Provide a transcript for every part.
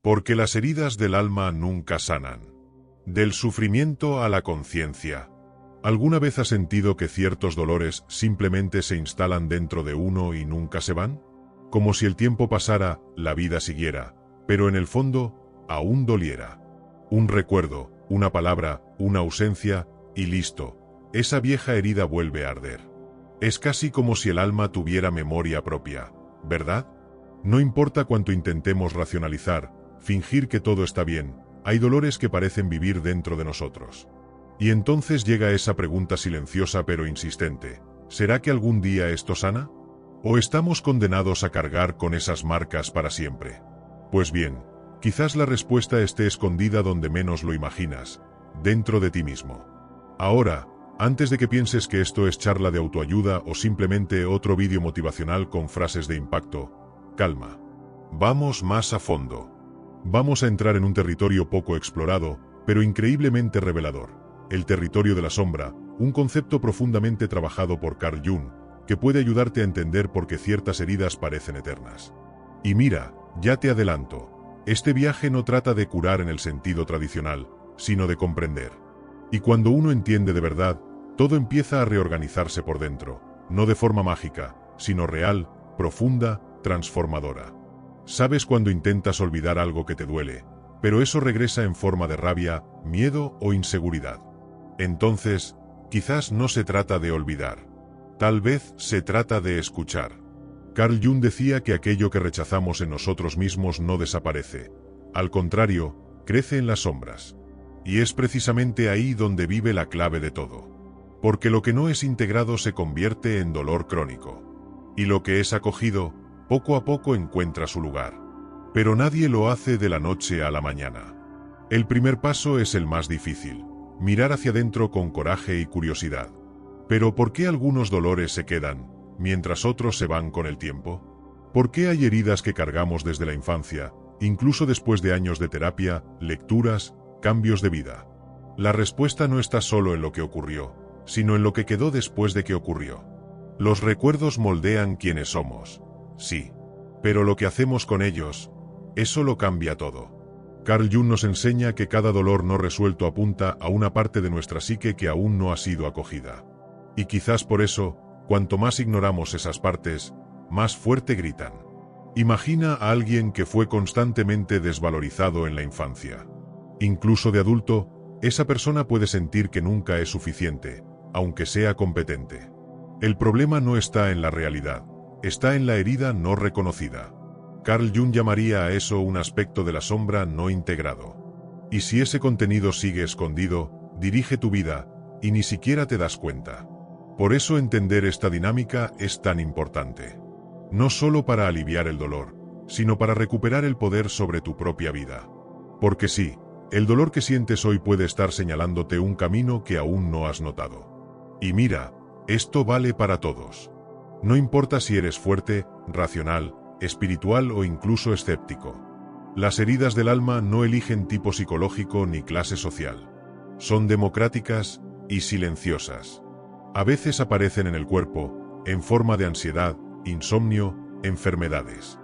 Porque las heridas del alma nunca sanan. Del sufrimiento a la conciencia. ¿Alguna vez has sentido que ciertos dolores simplemente se instalan dentro de uno y nunca se van? Como si el tiempo pasara, la vida siguiera, pero en el fondo, aún doliera. Un recuerdo, una palabra, una ausencia, y listo, esa vieja herida vuelve a arder. Es casi como si el alma tuviera memoria propia, ¿verdad? No importa cuánto intentemos racionalizar, fingir que todo está bien, hay dolores que parecen vivir dentro de nosotros. Y entonces llega esa pregunta silenciosa pero insistente: ¿será que algún día esto sana? ¿O estamos condenados a cargar con esas marcas para siempre? Pues bien, quizás la respuesta esté escondida donde menos lo imaginas, dentro de ti mismo. Ahora, antes de que pienses que esto es charla de autoayuda o simplemente otro vídeo motivacional con frases de impacto, calma. Vamos más a fondo. Vamos a entrar en un territorio poco explorado, pero increíblemente revelador. El territorio de la sombra, un concepto profundamente trabajado por Carl Jung, que puede ayudarte a entender por qué ciertas heridas parecen eternas. Y mira, ya te adelanto, este viaje no trata de curar en el sentido tradicional, sino de comprender. Y cuando uno entiende de verdad, todo empieza a reorganizarse por dentro, no de forma mágica, sino real, profunda, transformadora. Sabes cuando intentas olvidar algo que te duele, pero eso regresa en forma de rabia, miedo o inseguridad. Entonces, quizás no se trata de olvidar. Tal vez se trata de escuchar. Carl Jung decía que aquello que rechazamos en nosotros mismos no desaparece. Al contrario, crece en las sombras. Y es precisamente ahí donde vive la clave de todo. Porque lo que no es integrado se convierte en dolor crónico. Y lo que es acogido, poco a poco encuentra su lugar. Pero nadie lo hace de la noche a la mañana. El primer paso es el más difícil. Mirar hacia adentro con coraje y curiosidad. Pero ¿por qué algunos dolores se quedan, mientras otros se van con el tiempo? ¿Por qué hay heridas que cargamos desde la infancia, incluso después de años de terapia, lecturas, cambios de vida? La respuesta no está solo en lo que ocurrió, sino en lo que quedó después de que ocurrió. Los recuerdos moldean quienes somos, sí. Pero lo que hacemos con ellos, eso lo cambia todo. Carl Jung nos enseña que cada dolor no resuelto apunta a una parte de nuestra psique que aún no ha sido acogida. Y quizás por eso, cuanto más ignoramos esas partes, más fuerte gritan. Imagina a alguien que fue constantemente desvalorizado en la infancia. Incluso de adulto, esa persona puede sentir que nunca es suficiente, aunque sea competente. El problema no está en la realidad, está en la herida no reconocida. Carl Jung llamaría a eso un aspecto de la sombra no integrado. Y si ese contenido sigue escondido, dirige tu vida, y ni siquiera te das cuenta. Por eso entender esta dinámica es tan importante. No solo para aliviar el dolor, sino para recuperar el poder sobre tu propia vida. Porque sí, el dolor que sientes hoy puede estar señalándote un camino que aún no has notado. Y mira, esto vale para todos. No importa si eres fuerte, racional, espiritual o incluso escéptico. Las heridas del alma no eligen tipo psicológico ni clase social. Son democráticas y silenciosas. A veces aparecen en el cuerpo, en forma de ansiedad, insomnio, enfermedades.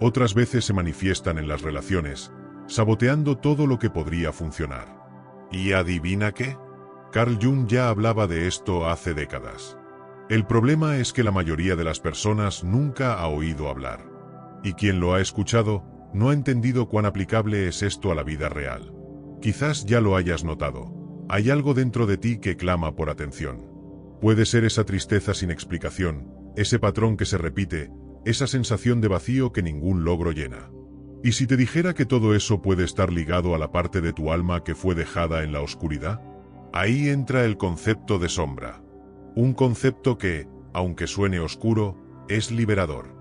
Otras veces se manifiestan en las relaciones, saboteando todo lo que podría funcionar. ¿Y adivina qué? Carl Jung ya hablaba de esto hace décadas. El problema es que la mayoría de las personas nunca ha oído hablar. Y quien lo ha escuchado, no ha entendido cuán aplicable es esto a la vida real. Quizás ya lo hayas notado. Hay algo dentro de ti que clama por atención. Puede ser esa tristeza sin explicación, ese patrón que se repite, esa sensación de vacío que ningún logro llena. ¿Y si te dijera que todo eso puede estar ligado a la parte de tu alma que fue dejada en la oscuridad? Ahí entra el concepto de sombra. Un concepto que, aunque suene oscuro, es liberador.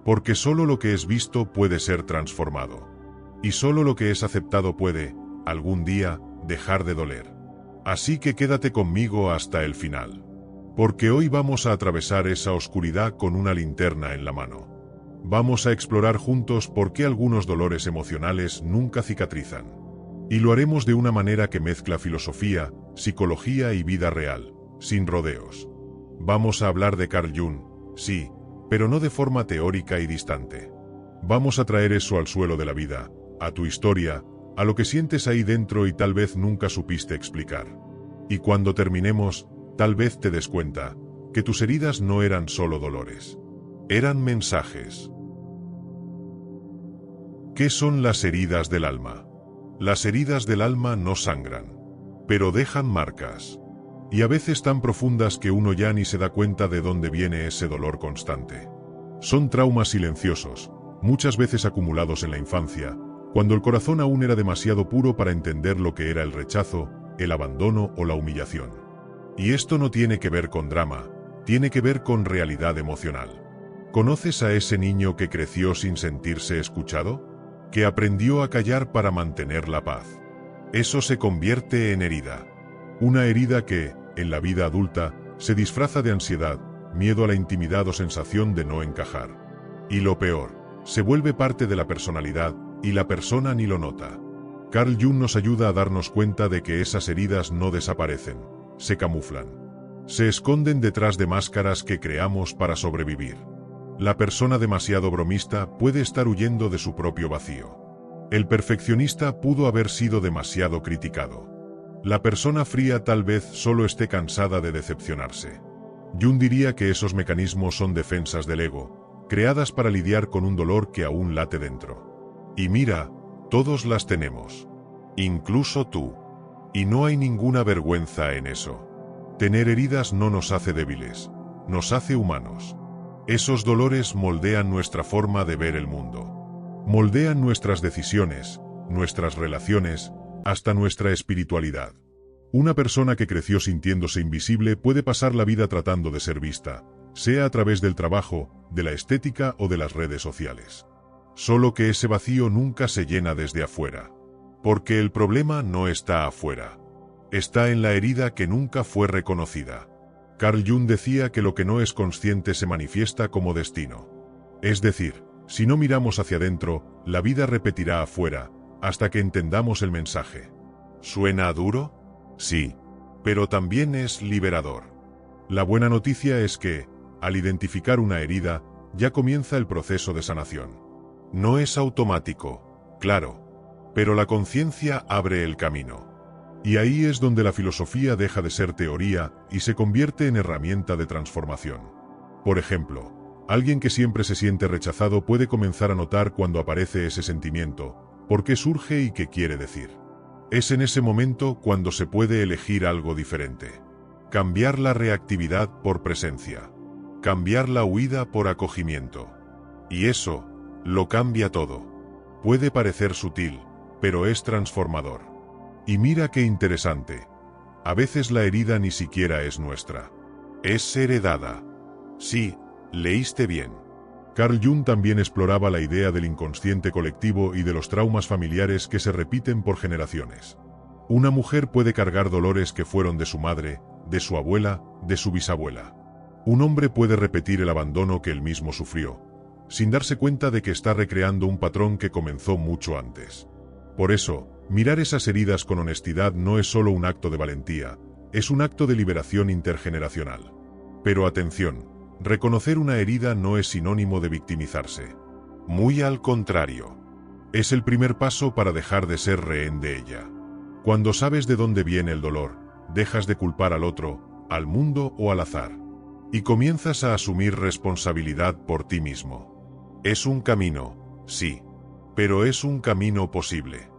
Porque solo lo que es visto puede ser transformado. Y solo lo que es aceptado puede, algún día, dejar de doler. Así que quédate conmigo hasta el final. Porque hoy vamos a atravesar esa oscuridad con una linterna en la mano. Vamos a explorar juntos por qué algunos dolores emocionales nunca cicatrizan. Y lo haremos de una manera que mezcla filosofía, psicología y vida real, sin rodeos. Vamos a hablar de Carl Jung, sí, pero no de forma teórica y distante. Vamos a traer eso al suelo de la vida, a tu historia, a lo que sientes ahí dentro y tal vez nunca supiste explicar. Y cuando terminemos, tal vez te des cuenta que tus heridas no eran solo dolores. Eran mensajes. ¿Qué son las heridas del alma? Las heridas del alma no sangran, pero dejan marcas. Y a veces tan profundas que uno ya ni se da cuenta de dónde viene ese dolor constante. Son traumas silenciosos, muchas veces acumulados en la infancia, cuando el corazón aún era demasiado puro para entender lo que era el rechazo, el abandono o la humillación. Y esto no tiene que ver con drama, tiene que ver con realidad emocional. ¿Conoces a ese niño que creció sin sentirse escuchado? Que aprendió a callar para mantener la paz. Eso se convierte en herida. Una herida que, en la vida adulta, se disfraza de ansiedad, miedo a la intimidad o sensación de no encajar. Y lo peor, se vuelve parte de la personalidad, y la persona ni lo nota. Carl Jung nos ayuda a darnos cuenta de que esas heridas no desaparecen, se camuflan. Se esconden detrás de máscaras que creamos para sobrevivir. La persona demasiado bromista puede estar huyendo de su propio vacío. El perfeccionista pudo haber sido demasiado criticado. La persona fría tal vez solo esté cansada de decepcionarse. Jung diría que esos mecanismos son defensas del ego, creadas para lidiar con un dolor que aún late dentro. Y mira, todos las tenemos. Incluso tú. Y no hay ninguna vergüenza en eso. Tener heridas no nos hace débiles, nos hace humanos. Esos dolores moldean nuestra forma de ver el mundo. Moldean nuestras decisiones, nuestras relaciones, hasta nuestra espiritualidad. Una persona que creció sintiéndose invisible puede pasar la vida tratando de ser vista, sea a través del trabajo, de la estética o de las redes sociales. Solo que ese vacío nunca se llena desde afuera. Porque el problema no está afuera. Está en la herida que nunca fue reconocida. Carl Jung decía que lo que no es consciente se manifiesta como destino. Es decir, si no miramos hacia adentro, la vida repetirá afuera, hasta que entendamos el mensaje. ¿Suena duro? Sí, pero también es liberador. La buena noticia es que, al identificar una herida, ya comienza el proceso de sanación. No es automático, claro, pero la conciencia abre el camino. Y ahí es donde la filosofía deja de ser teoría y se convierte en herramienta de transformación. Por ejemplo, alguien que siempre se siente rechazado puede comenzar a notar cuando aparece ese sentimiento, por qué surge y qué quiere decir. Es en ese momento cuando se puede elegir algo diferente. Cambiar la reactividad por presencia. Cambiar la huida por acogimiento. Y eso, lo cambia todo. Puede parecer sutil, pero es transformador. Y mira qué interesante. A veces la herida ni siquiera es nuestra. Es heredada. Sí, leíste bien. Carl Jung también exploraba la idea del inconsciente colectivo y de los traumas familiares que se repiten por generaciones. Una mujer puede cargar dolores que fueron de su madre, de su abuela, de su bisabuela. Un hombre puede repetir el abandono que él mismo sufrió, sin darse cuenta de que está recreando un patrón que comenzó mucho antes. Por eso, mirar esas heridas con honestidad no es solo un acto de valentía, es un acto de liberación intergeneracional. Pero atención, reconocer una herida no es sinónimo de victimizarse. Muy al contrario. Es el primer paso para dejar de ser rehén de ella. Cuando sabes de dónde viene el dolor, dejas de culpar al otro, al mundo o al azar. Y comienzas a asumir responsabilidad por ti mismo. Es un camino, sí, pero es un camino posible.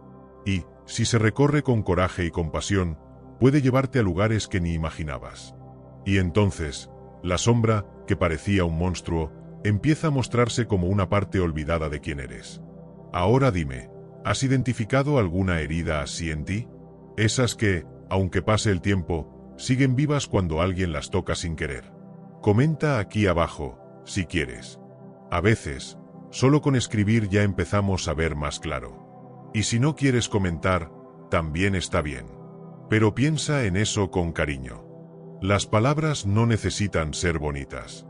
Y, si se recorre con coraje y compasión, puede llevarte a lugares que ni imaginabas. Y entonces, la sombra, que parecía un monstruo, empieza a mostrarse como una parte olvidada de quién eres. Ahora dime, ¿has identificado alguna herida así en ti? Esas que, aunque pase el tiempo, siguen vivas cuando alguien las toca sin querer. Comenta aquí abajo, si quieres. A veces, solo con escribir ya empezamos a ver más claro. Y si no quieres comentar, también está bien. Pero piensa en eso con cariño. Las palabras no necesitan ser bonitas.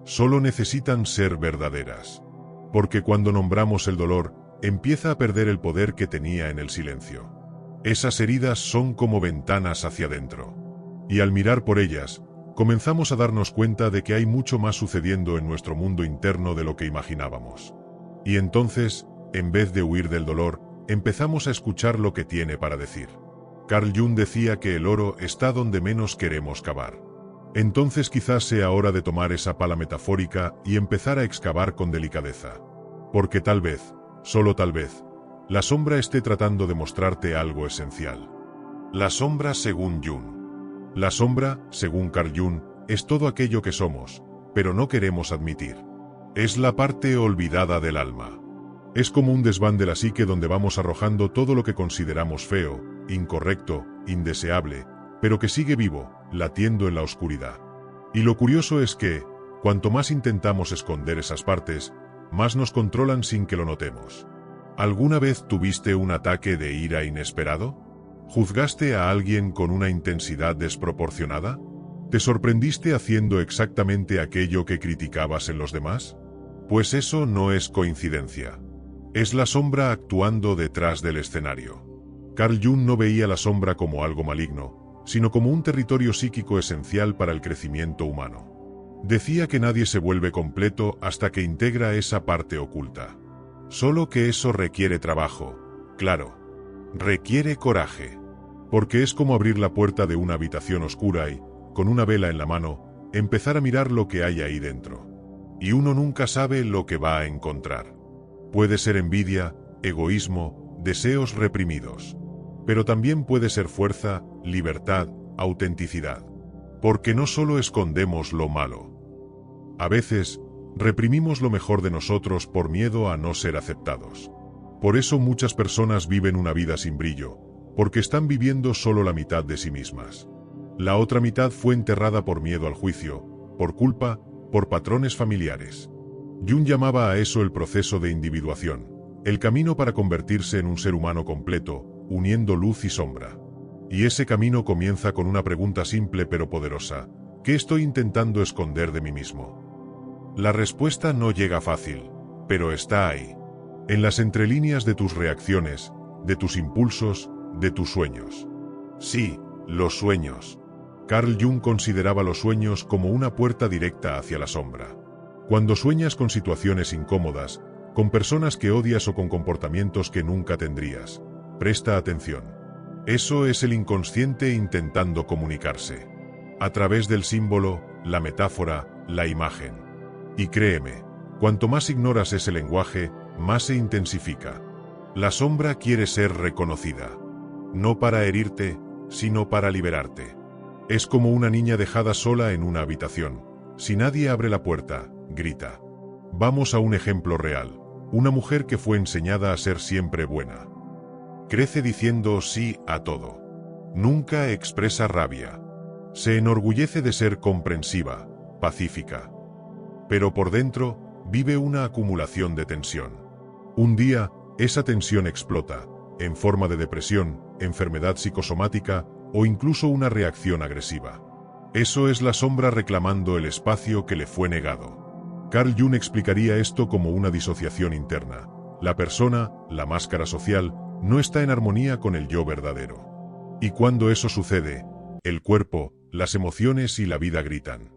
Solo necesitan ser verdaderas. Porque cuando nombramos el dolor, empieza a perder el poder que tenía en el silencio. Esas heridas son como ventanas hacia adentro. Y al mirar por ellas, comenzamos a darnos cuenta de que hay mucho más sucediendo en nuestro mundo interno de lo que imaginábamos. Y entonces, en vez de huir del dolor, empezamos a escuchar lo que tiene para decir. Carl Jung decía que el oro está donde menos queremos cavar. Entonces quizás sea hora de tomar esa pala metafórica y empezar a excavar con delicadeza. Porque tal vez, solo tal vez, la sombra esté tratando de mostrarte algo esencial. La sombra según Jung. La sombra, según Carl Jung, es todo aquello que somos, pero no queremos admitir. Es la parte olvidada del alma. Es como un desván de la psique donde vamos arrojando todo lo que consideramos feo, incorrecto, indeseable, pero que sigue vivo, latiendo en la oscuridad. Y lo curioso es que, cuanto más intentamos esconder esas partes, más nos controlan sin que lo notemos. ¿Alguna vez tuviste un ataque de ira inesperado? ¿Juzgaste a alguien con una intensidad desproporcionada? ¿Te sorprendiste haciendo exactamente aquello que criticabas en los demás? Pues eso no es coincidencia. Es la sombra actuando detrás del escenario. Carl Jung no veía la sombra como algo maligno, sino como un territorio psíquico esencial para el crecimiento humano. Decía que nadie se vuelve completo hasta que integra esa parte oculta. Solo que eso requiere trabajo, claro. Requiere coraje. Porque es como abrir la puerta de una habitación oscura y, con una vela en la mano, empezar a mirar lo que hay ahí dentro. Y uno nunca sabe lo que va a encontrar. Puede ser envidia, egoísmo, deseos reprimidos. Pero también puede ser fuerza, libertad, autenticidad. Porque no solo escondemos lo malo. A veces, reprimimos lo mejor de nosotros por miedo a no ser aceptados. Por eso muchas personas viven una vida sin brillo, porque están viviendo solo la mitad de sí mismas. La otra mitad fue enterrada por miedo al juicio, por culpa, por patrones familiares. Jung llamaba a eso el proceso de individuación, el camino para convertirse en un ser humano completo, uniendo luz y sombra. Y ese camino comienza con una pregunta simple pero poderosa: ¿qué estoy intentando esconder de mí mismo? La respuesta no llega fácil, pero está ahí. En las entrelíneas de tus reacciones, de tus impulsos, de tus sueños. Sí, los sueños. Carl Jung consideraba los sueños como una puerta directa hacia la sombra. Cuando sueñas con situaciones incómodas, con personas que odias o con comportamientos que nunca tendrías, presta atención. Eso es el inconsciente intentando comunicarse. A través del símbolo, la metáfora, la imagen. Y créeme, cuanto más ignoras ese lenguaje, más se intensifica. La sombra quiere ser reconocida. No para herirte, sino para liberarte. Es como una niña dejada sola en una habitación. Si nadie abre la puerta, grita. Vamos a un ejemplo real. Una mujer que fue enseñada a ser siempre buena. Crece diciendo sí a todo. Nunca expresa rabia. Se enorgullece de ser comprensiva, pacífica. Pero por dentro, vive una acumulación de tensión. Un día, esa tensión explota, en forma de depresión, enfermedad psicosomática o incluso una reacción agresiva. Eso es la sombra reclamando el espacio que le fue negado. Carl Jung explicaría esto como una disociación interna. La persona, la máscara social, no está en armonía con el yo verdadero. Y cuando eso sucede, el cuerpo, las emociones y la vida gritan.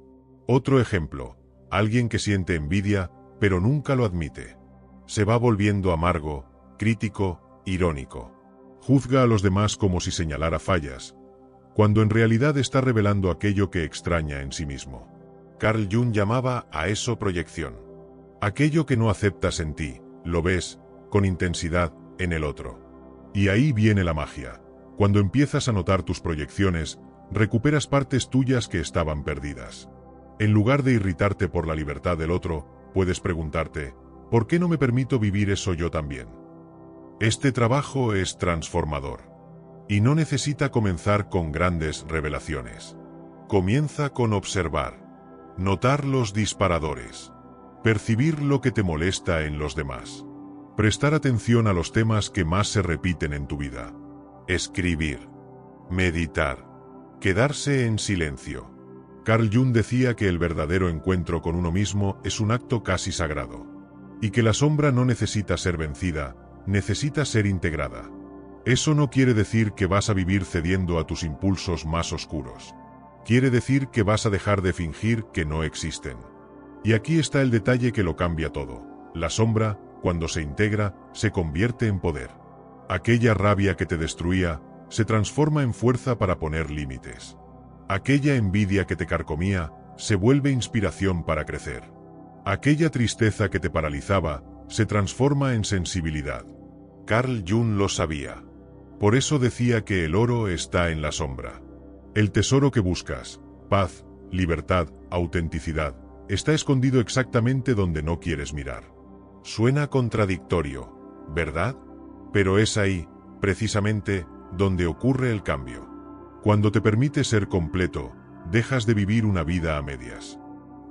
Otro ejemplo, alguien que siente envidia, pero nunca lo admite. Se va volviendo amargo, crítico, irónico. Juzga a los demás como si señalara fallas, cuando en realidad está revelando aquello que extraña en sí mismo. Carl Jung llamaba a eso proyección. Aquello que no aceptas en ti, lo ves, con intensidad, en el otro. Y ahí viene la magia. Cuando empiezas a notar tus proyecciones, recuperas partes tuyas que estaban perdidas. En lugar de irritarte por la libertad del otro, puedes preguntarte, ¿por qué no me permito vivir eso yo también? Este trabajo es transformador. Y no necesita comenzar con grandes revelaciones. Comienza con observar. Notar los disparadores. Percibir lo que te molesta en los demás. Prestar atención a los temas que más se repiten en tu vida. Escribir. Meditar. Quedarse en silencio. Carl Jung decía que el verdadero encuentro con uno mismo es un acto casi sagrado. Y que la sombra no necesita ser vencida, necesita ser integrada. Eso no quiere decir que vas a vivir cediendo a tus impulsos más oscuros. Quiere decir que vas a dejar de fingir que no existen. Y aquí está el detalle que lo cambia todo. La sombra, cuando se integra, se convierte en poder. Aquella rabia que te destruía se transforma en fuerza para poner límites. Aquella envidia que te carcomía se vuelve inspiración para crecer. Aquella tristeza que te paralizaba se transforma en sensibilidad. Carl Jung lo sabía. Por eso decía que el oro está en la sombra. El tesoro que buscas, paz, libertad, autenticidad, está escondido exactamente donde no quieres mirar. Suena contradictorio, ¿verdad? Pero es ahí, precisamente, donde ocurre el cambio. Cuando te permites ser completo, dejas de vivir una vida a medias.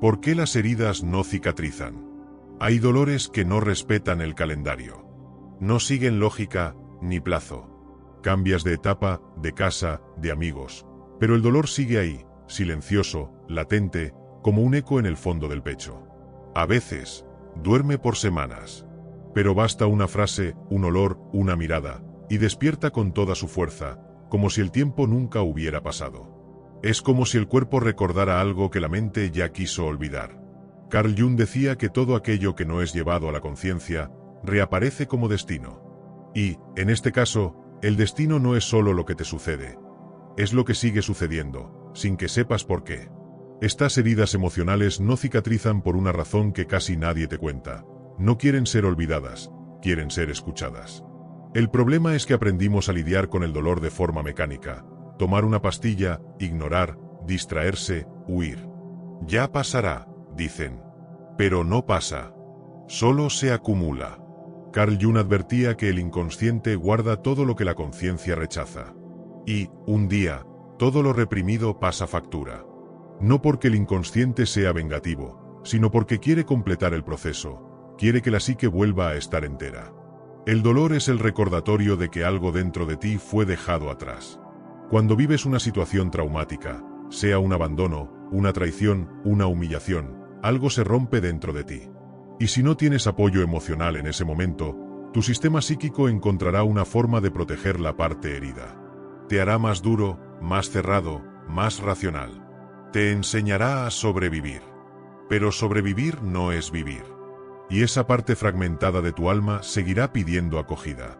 ¿Por qué las heridas no cicatrizan? Hay dolores que no respetan el calendario. No siguen lógica ni plazo. Cambias de etapa, de casa, de amigos. Pero el dolor sigue ahí, silencioso, latente, como un eco en el fondo del pecho. A veces, duerme por semanas. Pero basta una frase, un olor, una mirada, y despierta con toda su fuerza, como si el tiempo nunca hubiera pasado. Es como si el cuerpo recordara algo que la mente ya quiso olvidar. Carl Jung decía que todo aquello que no es llevado a la conciencia, reaparece como destino. Y, en este caso, el destino no es solo lo que te sucede. Es lo que sigue sucediendo, sin que sepas por qué. Estas heridas emocionales no cicatrizan por una razón que casi nadie te cuenta. No quieren ser olvidadas, quieren ser escuchadas. El problema es que aprendimos a lidiar con el dolor de forma mecánica. Tomar una pastilla, ignorar, distraerse, huir. Ya pasará, dicen. Pero no pasa. Solo se acumula. Carl Jung advertía que el inconsciente guarda todo lo que la conciencia rechaza. Y, un día, todo lo reprimido pasa factura. No porque el inconsciente sea vengativo, sino porque quiere completar el proceso, quiere que la psique vuelva a estar entera. El dolor es el recordatorio de que algo dentro de ti fue dejado atrás. Cuando vives una situación traumática, sea un abandono, una traición, una humillación, algo se rompe dentro de ti. Y si no tienes apoyo emocional en ese momento, tu sistema psíquico encontrará una forma de proteger la parte herida. Te hará más duro, más cerrado, más racional. Te enseñará a sobrevivir. Pero sobrevivir no es vivir. Y esa parte fragmentada de tu alma seguirá pidiendo acogida.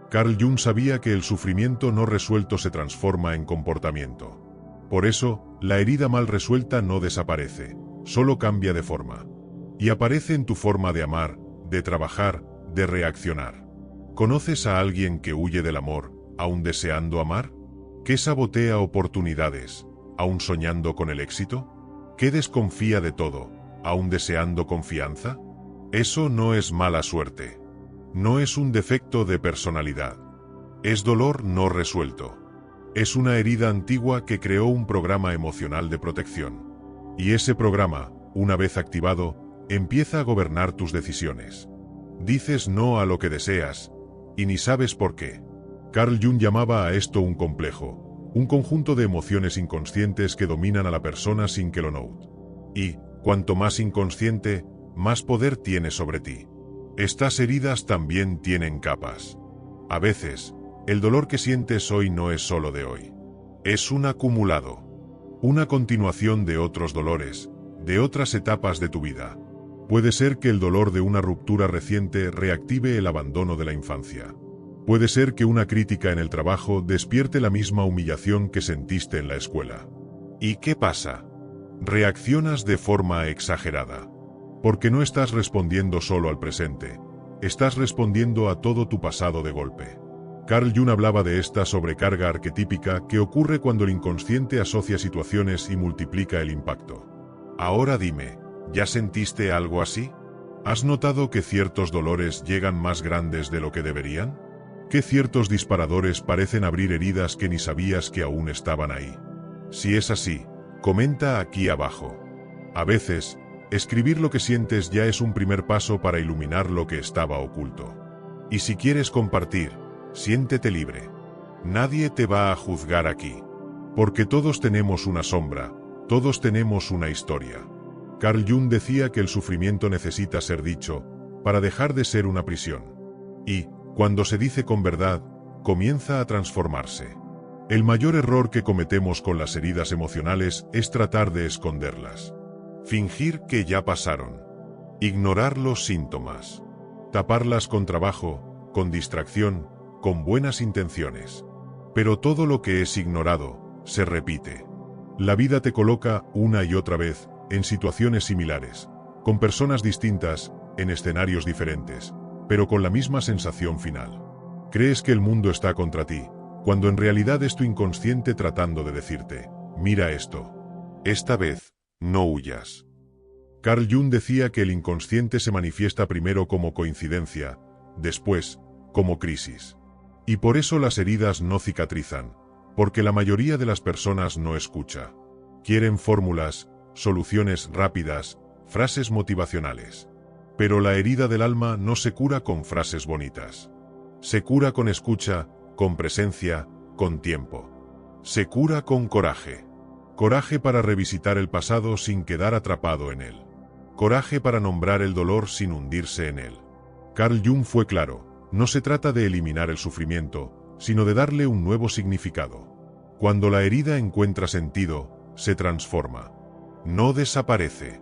Carl Jung sabía que el sufrimiento no resuelto se transforma en comportamiento. Por eso, la herida mal resuelta no desaparece, solo cambia de forma. Y aparece en tu forma de amar, de trabajar, de reaccionar. ¿Conoces a alguien que huye del amor, aún deseando amar? ¿Que sabotea oportunidades, aún soñando con el éxito? ¿Que desconfía de todo, aún deseando confianza? Eso no es mala suerte. No es un defecto de personalidad. Es dolor no resuelto. Es una herida antigua que creó un programa emocional de protección. Y ese programa, una vez activado, empieza a gobernar tus decisiones. Dices no a lo que deseas, y ni sabes por qué. Carl Jung llamaba a esto un complejo, un conjunto de emociones inconscientes que dominan a la persona sin que lo note. Y, cuanto más inconsciente, más poder tiene sobre ti. Estas heridas también tienen capas. A veces, el dolor que sientes hoy no es solo de hoy. Es un acumulado. Una continuación de otros dolores, de otras etapas de tu vida. Puede ser que el dolor de una ruptura reciente reactive el abandono de la infancia. Puede ser que una crítica en el trabajo despierte la misma humillación que sentiste en la escuela. ¿Y qué pasa? Reaccionas de forma exagerada. Porque no estás respondiendo solo al presente, estás respondiendo a todo tu pasado de golpe. Carl Jung hablaba de esta sobrecarga arquetípica que ocurre cuando el inconsciente asocia situaciones y multiplica el impacto. Ahora dime, ¿ya sentiste algo así? ¿Has notado que ciertos dolores llegan más grandes de lo que deberían? ¿Que ciertos disparadores parecen abrir heridas que ni sabías que aún estaban ahí? Si es así, comenta aquí abajo. A veces, escribir lo que sientes ya es un primer paso para iluminar lo que estaba oculto. Y si quieres compartir, siéntete libre. Nadie te va a juzgar aquí. Porque todos tenemos una sombra, todos tenemos una historia. Carl Jung decía que el sufrimiento necesita ser dicho, para dejar de ser una prisión. Y, cuando se dice con verdad, comienza a transformarse. El mayor error que cometemos con las heridas emocionales es tratar de esconderlas. Fingir que ya pasaron. Ignorar los síntomas. Taparlas con trabajo, con distracción, con buenas intenciones. Pero todo lo que es ignorado, se repite. La vida te coloca, una y otra vez, en situaciones similares, con personas distintas, en escenarios diferentes, pero con la misma sensación final. Crees que el mundo está contra ti, cuando en realidad es tu inconsciente tratando de decirte, mira esto. Esta vez, no huyas. Carl Jung decía que el inconsciente se manifiesta primero como coincidencia, después, como crisis. Y por eso las heridas no cicatrizan, porque la mayoría de las personas no escucha. Quieren fórmulas, soluciones rápidas, frases motivacionales. Pero la herida del alma no se cura con frases bonitas. Se cura con escucha, con presencia, con tiempo. Se cura con coraje. Coraje para revisitar el pasado sin quedar atrapado en él. Coraje para nombrar el dolor sin hundirse en él. Carl Jung fue claro, no se trata de eliminar el sufrimiento, sino de darle un nuevo significado. Cuando la herida encuentra sentido, se transforma. No desaparece,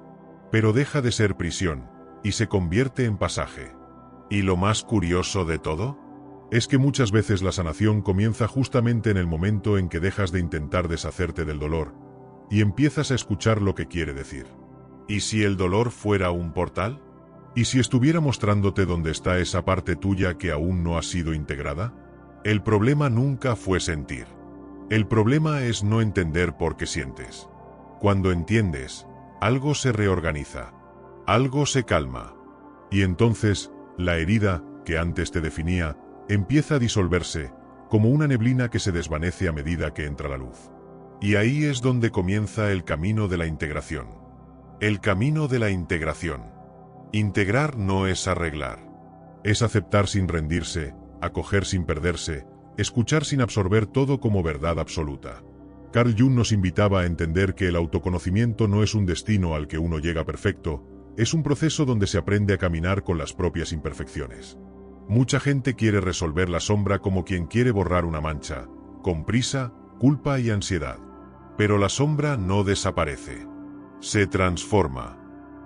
pero deja de ser prisión, y se convierte en pasaje. ¿Y lo más curioso de todo? Es que muchas veces la sanación comienza justamente en el momento en que dejas de intentar deshacerte del dolor, y empiezas a escuchar lo que quiere decir. ¿Y si el dolor fuera un portal? ¿Y si estuviera mostrándote dónde está esa parte tuya que aún no ha sido integrada? El problema nunca fue sentir. El problema es no entender por qué sientes. Cuando entiendes, algo se reorganiza, algo se calma. Y entonces, la herida, que antes te definía, empieza a disolverse, como una neblina que se desvanece a medida que entra la luz. Y ahí es donde comienza el camino de la integración. El camino de la integración. Integrar no es arreglar. Es aceptar sin rendirse, acoger sin perderse, escuchar sin absorber todo como verdad absoluta. Carl Jung nos invitaba a entender que el autoconocimiento no es un destino al que uno llega perfecto, es un proceso donde se aprende a caminar con las propias imperfecciones. Mucha gente quiere resolver la sombra como quien quiere borrar una mancha, con prisa, culpa y ansiedad. Pero la sombra no desaparece. Se transforma.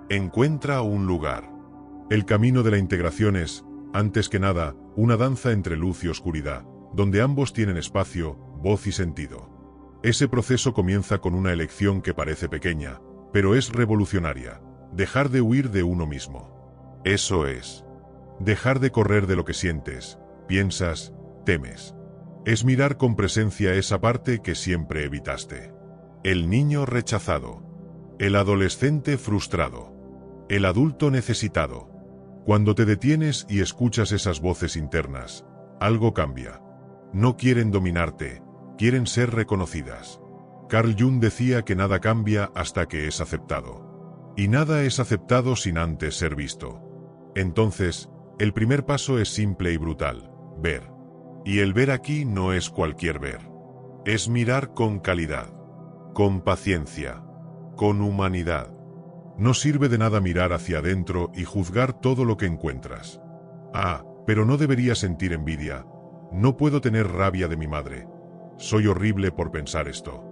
Encuentra un lugar. El camino de la integración es, antes que nada, una danza entre luz y oscuridad, donde ambos tienen espacio, voz y sentido. Ese proceso comienza con una elección que parece pequeña, pero es revolucionaria. Dejar de huir de uno mismo. Eso es. Dejar de correr de lo que sientes, piensas, temes. Es mirar con presencia esa parte que siempre evitaste. El niño rechazado. El adolescente frustrado. El adulto necesitado. Cuando te detienes y escuchas esas voces internas, algo cambia. No quieren dominarte, quieren ser reconocidas. Carl Jung decía que nada cambia hasta que es aceptado. Y nada es aceptado sin antes ser visto. Entonces, el primer paso es simple y brutal, ver. Y el ver aquí no es cualquier ver. Es mirar con calidad, con paciencia, con humanidad. No sirve de nada mirar hacia adentro y juzgar todo lo que encuentras. Ah, pero no debería sentir envidia. No puedo tener rabia de mi madre. Soy horrible por pensar esto.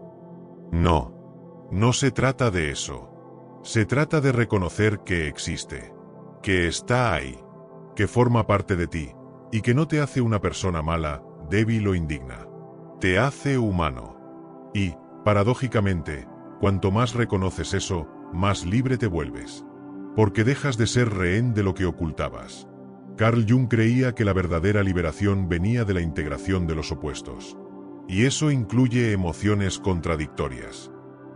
No. No se trata de eso. Se trata de reconocer que existe. Que está ahí. Que forma parte de ti. Y que no te hace una persona mala, débil o indigna. Te hace humano. Y, paradójicamente, cuanto más reconoces eso, más libre te vuelves. Porque dejas de ser rehén de lo que ocultabas. Carl Jung creía que la verdadera liberación venía de la integración de los opuestos. Y eso incluye emociones contradictorias.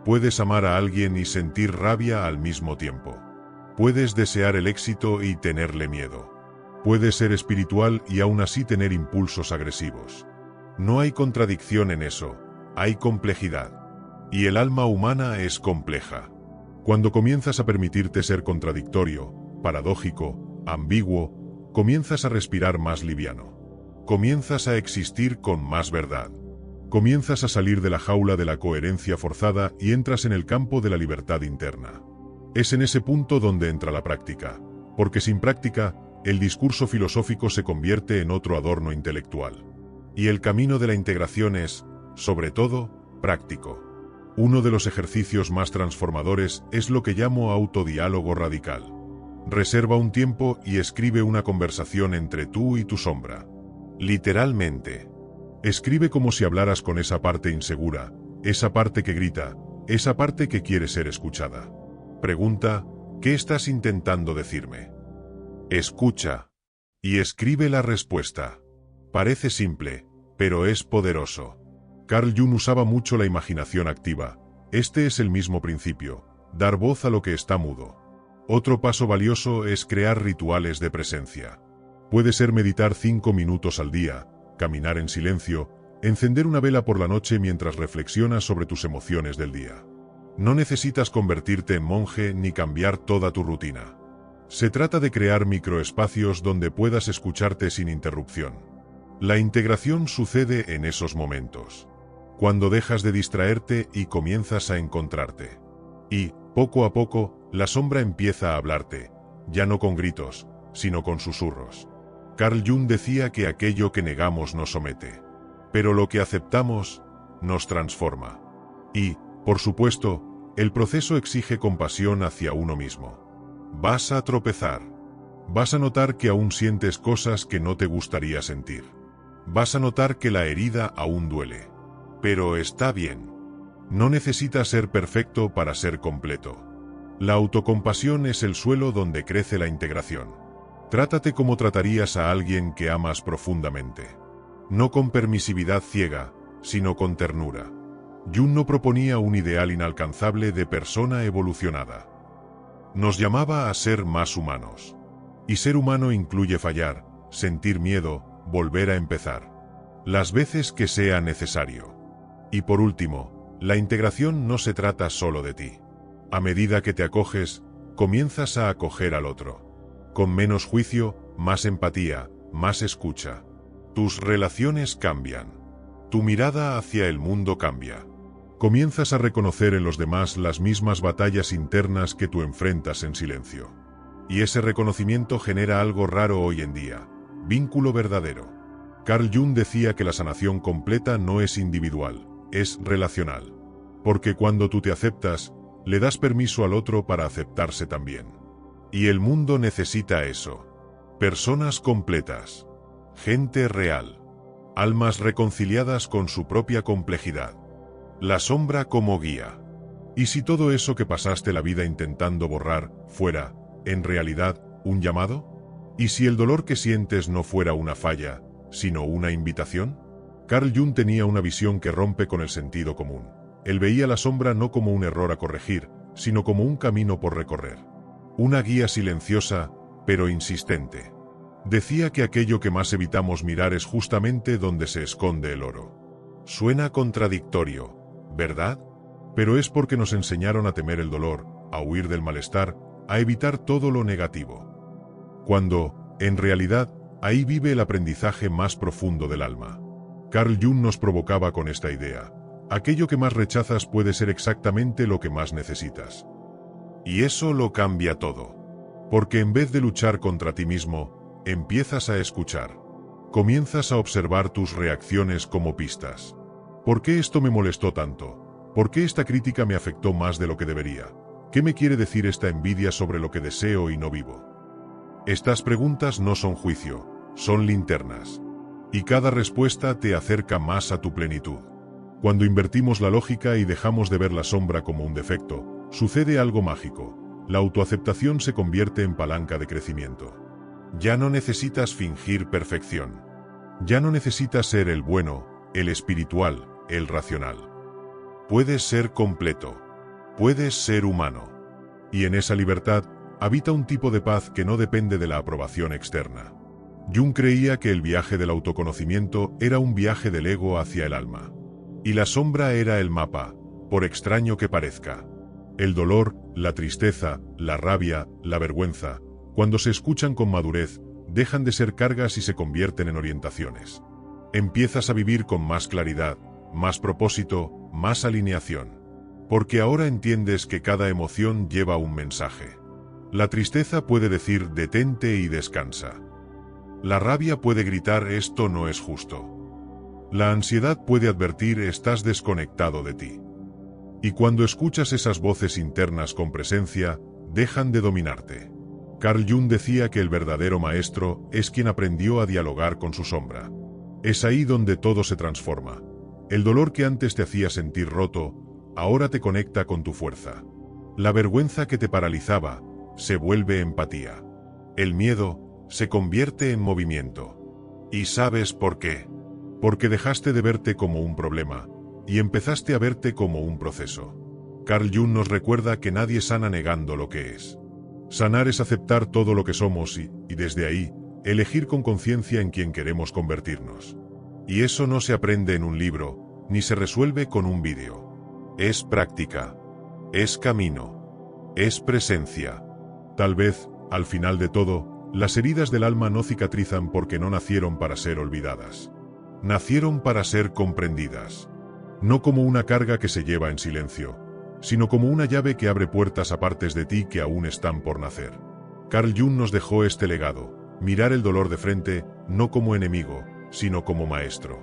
Puedes amar a alguien y sentir rabia al mismo tiempo. Puedes desear el éxito y tenerle miedo. Puedes ser espiritual y aún así tener impulsos agresivos. No hay contradicción en eso, hay complejidad. Y el alma humana es compleja. Cuando comienzas a permitirte ser contradictorio, paradójico, ambiguo, comienzas a respirar más liviano. Comienzas a existir con más verdad. Comienzas a salir de la jaula de la coherencia forzada y entras en el campo de la libertad interna. Es en ese punto donde entra la práctica, porque sin práctica, el discurso filosófico se convierte en otro adorno intelectual. Y el camino de la integración es, sobre todo, práctico. Uno de los ejercicios más transformadores es lo que llamo autodiálogo radical. Reserva un tiempo y escribe una conversación entre tú y tu sombra. Literalmente. Escribe como si hablaras con esa parte insegura, esa parte que grita, esa parte que quiere ser escuchada. Pregunta, ¿qué estás intentando decirme? Escucha. Y escribe la respuesta. Parece simple, pero es poderoso. Carl Jung usaba mucho la imaginación activa. Este es el mismo principio, dar voz a lo que está mudo. Otro paso valioso es crear rituales de presencia. Puede ser meditar 5 minutos al día, caminar en silencio, encender una vela por la noche mientras reflexionas sobre tus emociones del día. No necesitas convertirte en monje ni cambiar toda tu rutina. Se trata de crear microespacios donde puedas escucharte sin interrupción. La integración sucede en esos momentos, cuando dejas de distraerte y comienzas a encontrarte. Y, poco a poco, la sombra empieza a hablarte, ya no con gritos, sino con susurros. Carl Jung decía que aquello que negamos nos somete, pero lo que aceptamos nos transforma. Y, por supuesto, el proceso exige compasión hacia uno mismo. Vas a tropezar. Vas a notar que aún sientes cosas que no te gustaría sentir. Vas a notar que la herida aún duele. Pero está bien. No necesitas ser perfecto para ser completo. La autocompasión es el suelo donde crece la integración. Trátate como tratarías a alguien que amas profundamente. No con permisividad ciega, sino con ternura. Jung no proponía un ideal inalcanzable de persona evolucionada. Nos llamaba a ser más humanos. Y ser humano incluye fallar, sentir miedo, volver a empezar. Las veces que sea necesario. Y por último, la integración no se trata solo de ti. A medida que te acoges, comienzas a acoger al otro. Con menos juicio, más empatía, más escucha. Tus relaciones cambian. Tu mirada hacia el mundo cambia. Comienzas a reconocer en los demás las mismas batallas internas que tú enfrentas en silencio. Y ese reconocimiento genera algo raro hoy en día: vínculo verdadero. Carl Jung decía que la sanación completa no es individual, es relacional. Porque cuando tú te aceptas, le das permiso al otro para aceptarse también. Y el mundo necesita eso. Personas completas. Gente real. Almas reconciliadas con su propia complejidad. La sombra como guía. ¿Y si todo eso que pasaste la vida intentando borrar fuera, en realidad, un llamado? ¿Y si el dolor que sientes no fuera una falla, sino una invitación? Carl Jung tenía una visión que rompe con el sentido común. Él veía la sombra no como un error a corregir, sino como un camino por recorrer. Una guía silenciosa, pero insistente. Decía que aquello que más evitamos mirar es justamente donde se esconde el oro. Suena contradictorio, ¿verdad? Pero es porque nos enseñaron a temer el dolor, a huir del malestar, a evitar todo lo negativo. Cuando, en realidad, ahí vive el aprendizaje más profundo del alma. Carl Jung nos provocaba con esta idea. Aquello que más rechazas puede ser exactamente lo que más necesitas. Y eso lo cambia todo. Porque en vez de luchar contra ti mismo, empiezas a escuchar. Comienzas a observar tus reacciones como pistas. ¿Por qué esto me molestó tanto? ¿Por qué esta crítica me afectó más de lo que debería? ¿Qué me quiere decir esta envidia sobre lo que deseo y no vivo? Estas preguntas no son juicio, son linternas. Y cada respuesta te acerca más a tu plenitud. Cuando invertimos la lógica y dejamos de ver la sombra como un defecto, sucede algo mágico. La autoaceptación se convierte en palanca de crecimiento. Ya no necesitas fingir perfección. Ya no necesitas ser el bueno, el espiritual, el racional. Puedes ser completo. Puedes ser humano. Y en esa libertad, habita un tipo de paz que no depende de la aprobación externa. Jung creía que el viaje del autoconocimiento era un viaje del ego hacia el alma. Y la sombra era el mapa, por extraño que parezca. El dolor, la tristeza, la rabia, la vergüenza, cuando se escuchan con madurez, dejan de ser cargas y se convierten en orientaciones. Empiezas a vivir con más claridad, más propósito, más alineación. Porque ahora entiendes que cada emoción lleva un mensaje. La tristeza puede decir detente y descansa. La rabia puede gritar esto no es justo. La ansiedad puede advertir estás desconectado de ti. Y cuando escuchas esas voces internas con presencia, dejan de dominarte. Carl Jung decía que el verdadero maestro es quien aprendió a dialogar con su sombra. Es ahí donde todo se transforma. El dolor que antes te hacía sentir roto, ahora te conecta con tu fuerza. La vergüenza que te paralizaba, se vuelve empatía. El miedo, se convierte en movimiento. ¿Y sabes por qué? Porque dejaste de verte como un problema, y empezaste a verte como un proceso. Carl Jung nos recuerda que nadie sana negando lo que es. Sanar es aceptar todo lo que somos y desde ahí, elegir con conciencia en quien queremos convertirnos. Y eso no se aprende en un libro, ni se resuelve con un vídeo. Es práctica. Es camino. Es presencia. Tal vez, al final de todo, las heridas del alma no cicatrizan porque no nacieron para ser olvidadas. Nacieron para ser comprendidas. No como una carga que se lleva en silencio, sino como una llave que abre puertas a partes de ti que aún están por nacer. Carl Jung nos dejó este legado: mirar el dolor de frente, no como enemigo, sino como maestro.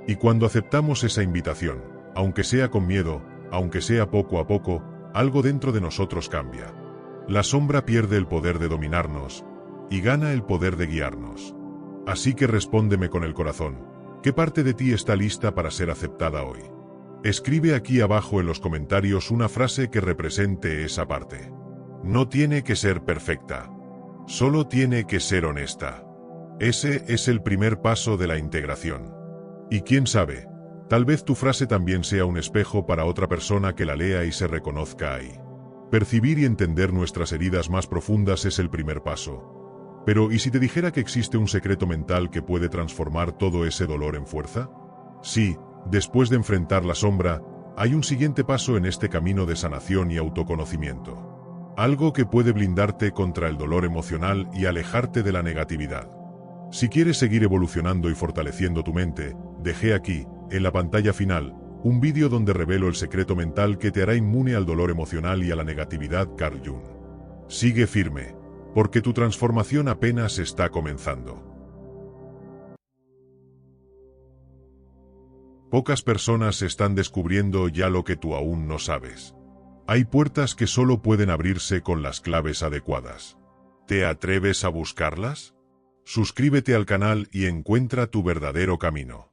Y cuando aceptamos esa invitación, aunque sea con miedo, aunque sea poco a poco, algo dentro de nosotros cambia. La sombra pierde el poder de dominarnos, y gana el poder de guiarnos. Así que respóndeme con el corazón: ¿qué parte de ti está lista para ser aceptada hoy? Escribe aquí abajo en los comentarios una frase que represente esa parte. No tiene que ser perfecta. Solo tiene que ser honesta. Ese es el primer paso de la integración. Y quién sabe, tal vez tu frase también sea un espejo para otra persona que la lea y se reconozca ahí. Percibir y entender nuestras heridas más profundas es el primer paso. Pero, ¿y si te dijera que existe un secreto mental que puede transformar todo ese dolor en fuerza? Sí, después de enfrentar la sombra, hay un siguiente paso en este camino de sanación y autoconocimiento. Algo que puede blindarte contra el dolor emocional y alejarte de la negatividad. Si quieres seguir evolucionando y fortaleciendo tu mente, dejé aquí, en la pantalla final, un vídeo donde revelo el secreto mental que te hará inmune al dolor emocional y a la negatividad. Carl Jung. Sigue firme, porque tu transformación apenas está comenzando. Pocas personas están descubriendo ya lo que tú aún no sabes. Hay puertas que solo pueden abrirse con las claves adecuadas. ¿Te atreves a buscarlas? Suscríbete al canal y encuentra tu verdadero camino.